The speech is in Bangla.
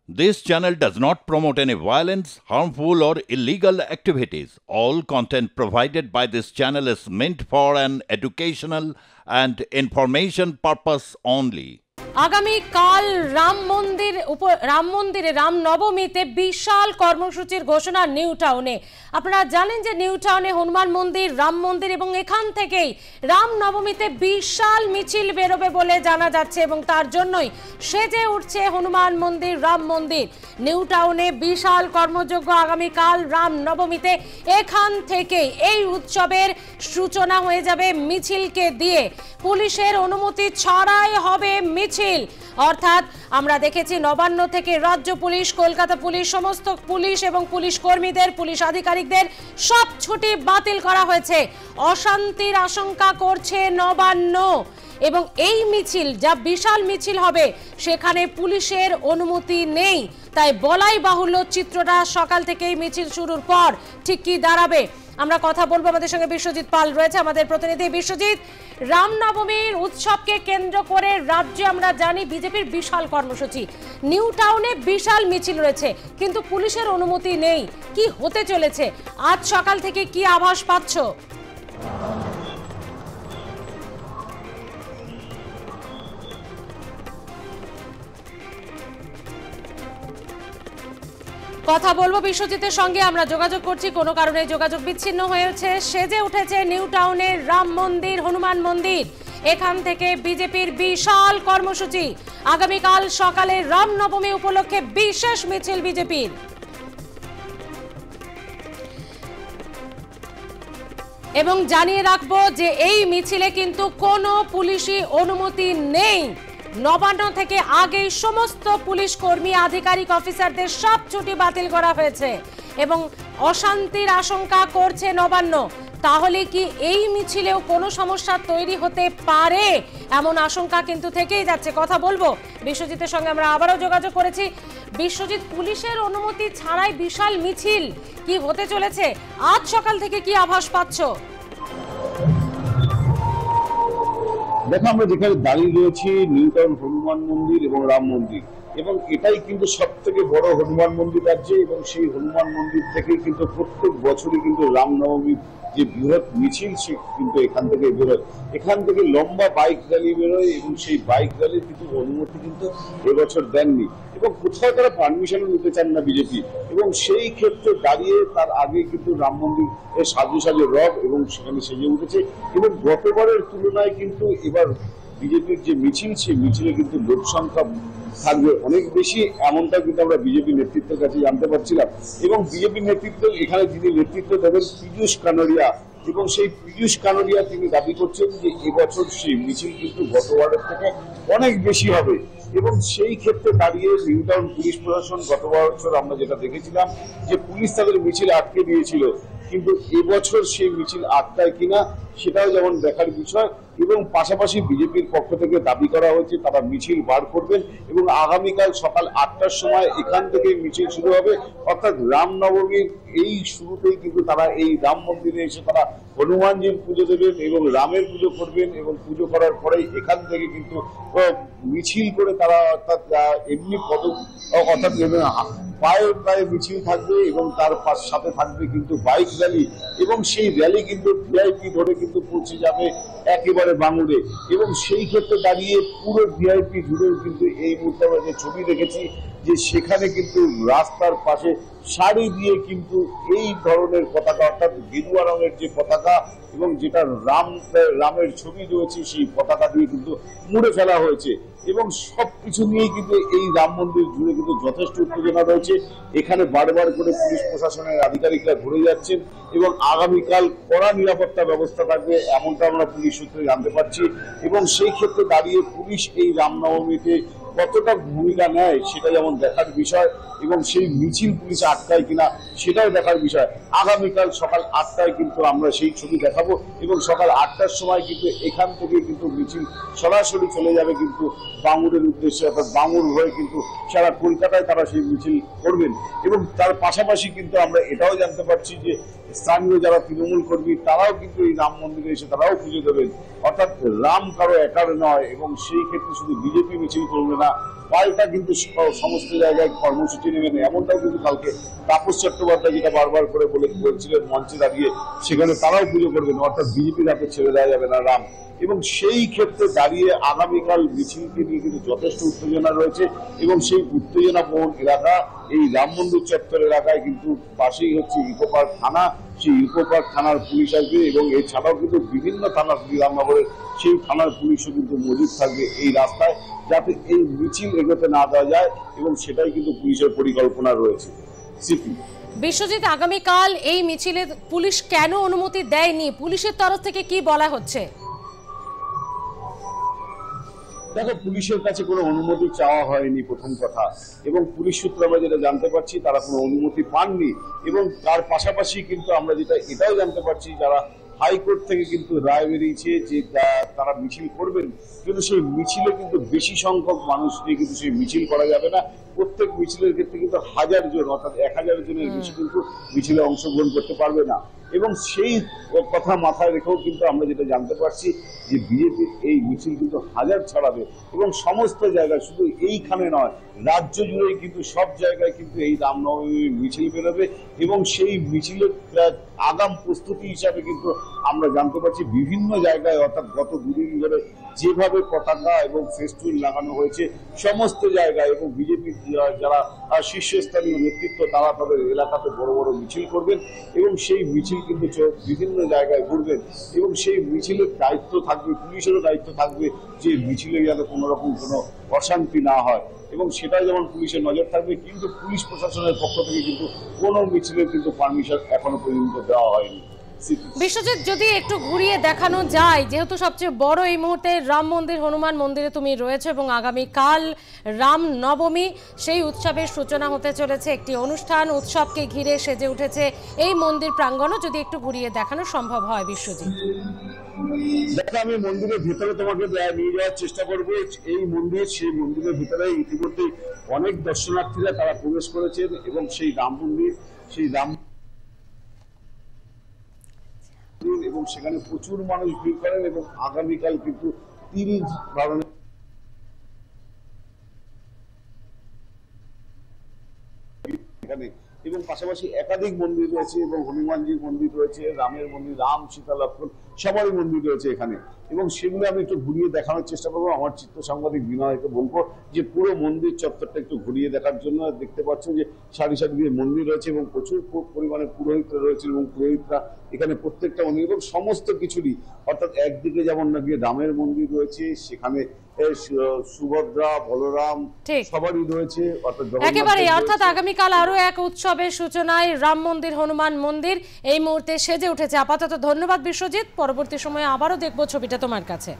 This channel does not promote any violence, harmful, or illegal activities. All content provided by this channel is meant for an educational and information purpose only. আগামী কাল রাম মন্দিরে রাম নবমীতে বিশাল কর্মসূচির ঘোষণা নিউ টাউনে। আপনারা জানেন যে নিউ টাউনে হনুমান মন্দির, রাম মন্দির এবং এখান থেকেই রাম নবমীতে বিশাল মিছিল বেরোবে বলে জানা যাচ্ছে এবং তার জন্যই সেজে উঠছে হনুমান মন্দির, রাম মন্দির। নিউ টাউনে বিশাল কর্মযজ্ঞ আগামী কাল রাম নবমীতে। এখান থেকেই এই উৎসবের সূচনা হয়ে যাবে মিছিলকে দিয়ে। পুলিশের অনুমতি ছাড়াই হবে মিছিল। অর্থাৎ আমরা দেখেছি নবান্ন থেকে রাজ্য পুলিশ, কলকাতা পুলিশ, সমস্ত পুলিশ এবং পুলিশ কর্মীদের, পুলিশ আধিকারিকদের সব ছুটি বাতিল করা হয়েছে। অশান্তির আশঙ্কা করছে নবান্ন এবং এই মিছিল যা বিশাল মিছিল হবে সেখানে পুলিশের অনুমতি নেই। তাই বলাই বাহুল্য চিত্রটা সকাল থেকেই মিছিল শুরুর পর ঠিক কি দাঁড়াবে। আমরা কথা বলবো, আমাদের সঙ্গে বিশ্বজিৎ পাল রয়েছে, আমাদের প্রতিনিধি। বিশ্বজিৎ, রামনবমীর উৎসবকে কেন্দ্র করে রাজ্যে আমরা জানি বিজেপির বিশাল কর্মসূচি, নিউ টাউনে বিশাল মিছিল রয়েছে, কিন্তু পুলিশের অনুমতি নেই। কি হতে চলেছে আজ সকাল থেকে, কি আভাস পাচ্ছ? কথা বলবো বিশ্বজিতের সঙ্গে, আমরা যোগাযোগ করছি, কোনো কারণে যোগাযোগ বিচ্ছিন্ন হয়েছে। সেজে উঠেছে নিউ টাউনের রাম মন্দির, হনুমান মন্দির। এখান থেকে বিজেপির বিশাল কর্মসূচি। আগামীকাল সকালে রামনবমী উপলক্ষে বিশেষ মিছিল বিজেপির। এবং জানিয়ে রাখবো যে এই মিছিলে কিন্তু কোনো পুলিশি অনুমতি নেই। নবান্ন থেকে আগেই সমস্ত পুলিশ কর্মী, আধিকারিক, অফিসারদের সব ছুটি বাতিল করা হয়েছে এবং অশান্তির আশঙ্কা করছে নবান্ন। তাহলে কি এই মিছিলেও কোনো সমস্যা তৈরি হতে পারে, এমন আশঙ্কা কিন্তু থেকেই যাচ্ছে। কথা বলবো বিশ্বজিতের সঙ্গে, আমরা আবারও যোগাযোগ করেছি। বিশ্বজিৎ, পুলিশের অনুমতি ছাড়াই বিশাল মিছিল, কি হতে চলেছে আজ সকাল থেকে, কি আভাস পাচ্ছ? দেখো, আমরা যেখানে দাঁড়িয়ে রয়েছি নিউ টাউন হনুমান মন্দির এবং রাম মন্দির, এবং এটাই কিন্তু সব থেকে বড় হনুমান মন্দির রাজ্যে, এবং সেই হনুমান মন্দির থেকে কিন্তু প্রত্যেক বছরই কিন্তু রামনবমীর যে বৃহৎ মিছিল সে কিন্তু এখান থেকে বেরোয়। এখান থেকে লম্বা বাইক র্যালি বেরোয় এবং সেই বাইক র্যালির কিন্তু অনুমতি কিন্তু এবছর দেননি এবং কোথাও তারা পারমিশনও নিতে চান না বিজেপি। এবং সেই ক্ষেত্রে দাঁড়িয়ে তার আগে কিন্তু রাম মন্দির সাজে সাজে রব এবং সেখানে সেজে উঠেছে। এবং গতবারের তুলনায় কিন্তু এবার বিজেপির যে মিছিল, সেই মিছিলে কিন্তু লোক সংখ্যা থাকবে অনেক বেশি, এমনটা কিন্তু আমরা বিজেপি নেতৃত্বের কাছে জানতে পারছিলাম। এবং বিজেপি নেতৃত্ব এখানে যিনি নেতৃত্ব দেবেন পীযূষ কানোরিয়া, এবং সেই পীযূষ কানোরিয়া তিনি দাবি করছেন যে এবছর সেই মিছিল কিন্তু গতবারের থেকে অনেক বেশি হবে। এবং সেই ক্ষেত্রে দাঁড়িয়ে নিউ টাউন পুলিশ প্রশাসন, গত বছর আমরা যেটা দেখেছিলাম যে পুলিশ তাদের মিছিল আটকে দিয়েছিল, কিন্তু এবছর সেই মিছিল আটকায় কিনা সেটাও যেমন দেখার বিষয়। এবং পাশাপাশি বিজেপির পক্ষ থেকে দাবি করা হয়েছে তারা মিছিল বার করবেন এবং আগামীকাল সকাল 8টার সময় এখান থেকে মিছিল শুরু হবে। অর্থাৎ রামনবমীর এই শুরুতেই কিন্তু তারা এই রাম মন্দিরে এসে তারা হনুমানজির পুজো দেবেন এবং রামের পুজো করবেন, এবং পুজো করার পরেই এখান থেকে কিন্তু মিছিল করে তারা অর্থাৎ এমনি অর্থাৎ পায়ে পায়ে মিছিল থাকবে এবং তার সাথে থাকবে কিন্তু বাইক র্যালি, এবং সেই র্যালি কিন্তু ভিআইপি ধরে কিন্তু পৌঁছে যাবে একেবারে বাঙুরে। এবং সেই ক্ষেত্রে দাঁড়িয়ে পুরো ভিআইপি জুড়ে কিন্তু এই মুহূর্তে আমরা যে ছবি দেখেছি যে সেখানে কিন্তু রাস্তার পাশে সারি দিয়ে কিন্তু এই ধরনের পতাকা, অর্থাৎ গেরুয়া রঙের যে পতাকা এবং যেটা রামের ছবি রয়েছে সেই পতাকা দিয়ে কিন্তু মুড়ে ফেলা হয়েছে। এবং সবকিছু নিয়েই কিন্তু এই রাম মন্দির জুড়ে কিন্তু যথেষ্ট উত্তেজনা রয়েছে। এখানে বারবার করে পুলিশ প্রশাসনের আধিকারিকরা ঘুরে যাচ্ছেন এবং আগামীকাল কড়া নিরাপত্তা ব্যবস্থা থাকবে, এমনটা আমরা পুলিশ সূত্রে জানতে পারছি। এবং সেই ক্ষেত্রে দাঁড়িয়ে পুলিশ এই রামনবমীতে কতটা ভূমিকা নেয় সেটা যেমন দেখার বিষয়, এবং সেই মিছিল পুলিশ আটকায় কিনা সেটাও দেখার বিষয়। আগামীকাল সকাল 8টায় কিন্তু আমরা সেই ছবি দেখাবো এবং সকাল 8টার সময় কিন্তু এখান থেকে কিন্তু মিছিল সরাসরি চলে যাবে কিন্তু বাঙুরের উদ্দেশ্যে, অর্থাৎ বাঙুর হয়ে কিন্তু সারা কলকাতায় তারা সেই মিছিল করবেন। এবং তার পাশাপাশি কিন্তু আমরা এটাও জানতে পারছি যে স্থানীয় যারা তৃণমূল কর্মী তারাও কিন্তু এই রাম মন্দিরে এসে তারাও পুজো দেবেন। অর্থাৎ রাম কারো একার নয়, এবং সেই ক্ষেত্রে শুধু বিজেপি মিছিল করবে না, পাল্টা কিন্তু সমস্ত জায়গায় কর্মসূচি নেবে না, এমনটাও কিন্তু কালকে তাপস চট্টোপাধ্যায় যেটা বারবার করে বলছিলেন মঞ্চে দাঁড়িয়ে, সেখানে তারাও পুজো করবেন, অর্থাৎ বিজেপির হাতে ছেড়ে দেওয়া যাবে না রাম। এবং সেই ক্ষেত্রে দাঁড়িয়ে আগামীকাল মিছিলকে নিয়ে কিন্তু যথেষ্ট উত্তেজনা রয়েছে এবং সেই উত্তেজনাপূর্ণ এলাকা এই রাম মন্দির চত্বর এলাকায় কিন্তু পাশেই হচ্ছে ইকো পার্ক থানা, সেই ইকো পার্ক থানার পুলিশ আসবে এবং এছাড়াও কিন্তু বিভিন্ন থানা রামনগরের সেই থানার পুলিশও কিন্তু মজুদ থাকবে এই রাস্তায়, যাতে এই মিছিল এগোতে না দেওয়া যায় এবং সেটাই কিন্তু পুলিশের পরিকল্পনা রয়েছে। বিশ্বজিৎ, আগামীকাল এই মিছিলে পুলিশ কেন অনুমতি দেয়নি, পুলিশের তরফ থেকে কি বলা হচ্ছে? দেখো, পুলিশের কাছে কোনো অনুমতি চাওয়া হয়নি প্রথম কথা, এবং পুলিশ সূত্রে আমরা যেটা জানতে পারছি তারা কোনো অনুমতি পাননি। এবং তার পাশাপাশি কিন্তু আমরা এটাও জানতে পারছি যারা হাইকোর্ট থেকে কিন্তু রায় বেরিয়েছে যে তারা মিছিল করবেন, কিন্তু সেই মিছিলে কিন্তু বেশি সংখ্যক মানুষ নিয়ে কিন্তু সেই মিছিল করা যাবে না। প্রত্যেক মিছিলের ক্ষেত্রে কিন্তু 1000 জন অর্থাৎ 1000 জনের বেশি কিন্তু মিছিলে অংশগ্রহণ করতে পারবে না। এবং সেই কথা মাথায় রেখেও কিন্তু আমরা যেটা জানতে পারছি যে বিজেপির এই মিছিল কিন্তু 1000 ছাড়াবে এবং সমস্ত জায়গায়, শুধু এইখানে নয় রাজ্য জুড়েই কিন্তু সব জায়গায় কিন্তু এই রামনবমীর মিছিল বেরোবে। এবং সেই মিছিলের আগাম প্রস্তুতি হিসাবে কিন্তু আমরা জানতে পারছি বিভিন্ন জায়গায়, অর্থাৎ গত দুদিন ধরে যেভাবে পতাকা এবং ফেস্টুন লাগানো হয়েছে সমস্ত জায়গায়, এবং বিজেপির যারা শীর্ষস্থানীয় নেতৃত্ব তারা তাদের এলাকাতে বড় বড় মিছিল করবেন এবং সেই মিছিল কিন্তু বিভিন্ন জায়গায় ঘুরবেন। এবং সেই মিছিলের দায়িত্ব থাকবে, পুলিশেরও দায়িত্ব থাকবে যে মিছিলে যাতে কোনো রকম কোনো অশান্তি না হয়, এবং সেটাই যেমন পুলিশের নজর থাকবে। কিন্তু পুলিশ প্রশাসনের পক্ষ থেকে কিন্তু কোনো মিছিলের কিন্তু পারমিশন এখনো পর্যন্ত দেওয়া হয়নি। বিশ্বজিৎ, যদি একটু ঘুরিয়ে দেখানো যায়, যেহেতু সবচেয়ে বড় এই মুহূর্তে রাম মন্দির, হনুমান মন্দিরে তুমি রয়েছে এবং আগামীকাল রাম নবমী, সেই উৎসবের সূচনা হতে চলেছে, একটি অনুষ্ঠান উৎসবকে ঘিরে সেজে উঠেছে এই মন্দির প্রাঙ্গণও, যদি একটু ঘুরিয়ে দেখানো সম্ভব হয় বিশ্বজিৎ। দেখো, আমি মন্দিরের ভিতরে তোমাকে নিয়ে যাওয়ার চেষ্টা করবো। এই মন্দির, সেই মন্দিরের ভিতরে ইতিমধ্যে অনেক দর্শনার্থীরা তারা প্রবেশ করেছেন এবং সেই রাম মন্দির, সেই রাম এবং সেখানে প্রচুর মানুষ ভিড় করেন এবং আগামীকাল কিন্তু 30 ধরনের এখানে, এবং পাশাপাশি একাধিক মন্দির রয়েছে এবং হনুমানজির মন্দির রয়েছে, রামের মন্দির, রাম সীতা লক্ষ্মণ সবারই মন্দির রয়েছে এখানে, এবং সেগুলো আমি একটু ঘুরিয়ে দেখানোর চেষ্টা করবো। আমার চিত্র সাংবাদিক বিনয়কে বলবো যে পুরো মন্দির চত্বরটা একটু ঘুরিয়ে দেখার জন্য। দেখতে পাচ্ছ যে সারি সারি দিয়ে মন্দির রয়েছে এবং প্রচুর পরিমাণে পুরোহিতরা রয়েছে এবং পুরোহিতরা এখানে প্রত্যেকটা মন্দির এবং সমস্ত কিছুরই, অর্থাৎ একদিকে যেমন নাকি রামের মন্দির রয়েছে, সেখানে সুভদ্রা, বলরাম সবারই রয়েছে, একেবারে। অর্থাৎ আগামীকাল আরো এক উৎসবের সূচনায় রাম মন্দির, হনুমান মন্দির এই মুহূর্তে সেজে উঠেছে। আপাতত ধন্যবাদ বিশ্বজিৎ, পরবর্তী সময়ে আবারও দেখবো ছবিটা তোমার কাছে।